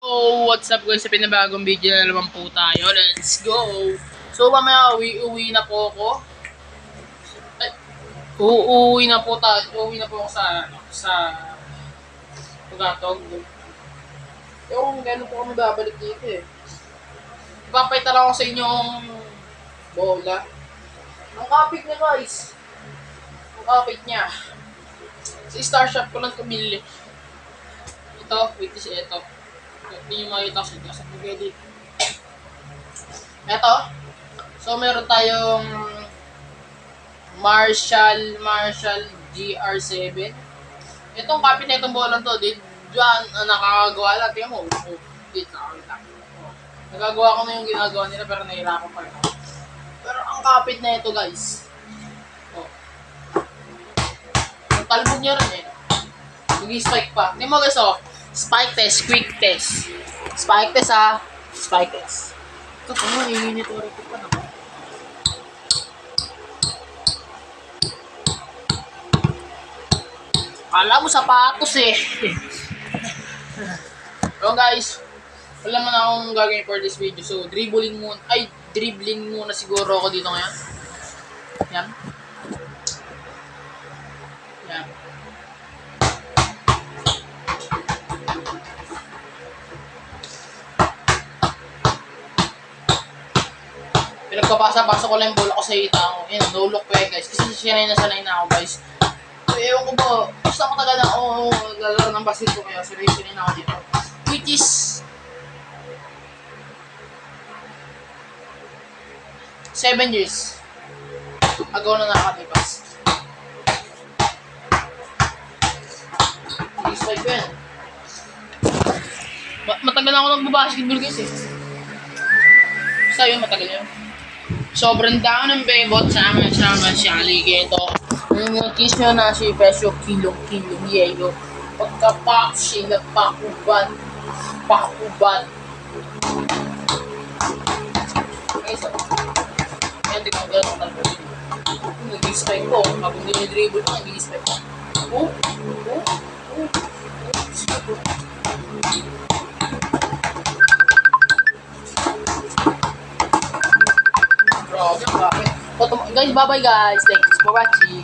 Oh, what's up guys? Sa pinabagong video na naman po tayo. Let's go! So, mamaya uwi na po ako. Ay, uuwi na po tayo. Uuwi na po ako sa Pugatog. Yung gano'n po kami babalik dito eh. Ipapayta lang ako sa inyong bola. Ang kapit niya guys. Ang kapit niya. Sa Star Shop ko lang kumili. Ito, wait is ito. Hindi nyo makita sa edit. Eto. So, meron tayong Marshall GR7. Itong kapit na itong bolang to, diyan nakakagawa lang. Tingnan mo. Dito, nakakita. Nagagawa ko na yung ginagawa nila pero nahirapan pa rin ako. Pero ang kapit na ito guys. Oh. Ang talbog niya rin eh. Mag-spike pa. Hindi mo guys oh. Spike test, quick test. Spike test ha. Spike test. Ito pa mo, iinit ulit ko pa naman. Kala mo sapatos eh. So guys, wala man akong gagawin for this video. So, dribbling muna siguro ako dito ngayon. Yan. Yan. Pinagpapasa-pasok ko lang yung bola ko sa hita ko. Yan, no-look ko eh guys. Kasi sanay na ako guys. So, ewan ko ba, gusto ako taga na ako lalaro ng basketball kaya sanay na ako dito. Which is 7 years ago na nakakalipas. Mag-spike ko yan. Matagal na ako nagbabasketball guys eh. Basta yun, matagal yun. Sobrang dami ng bebot sama siya ligito. Yung kiss nyo na si Pesyo kilong yeyo. Pagka-pop siya pakuban. Okay, so. Ayan, tignan ko gano'n talpo dito. Nag-spike ko. Habang dinidribble ko, nag-spike ko. Guys, bye-bye guys. Thanks for watching.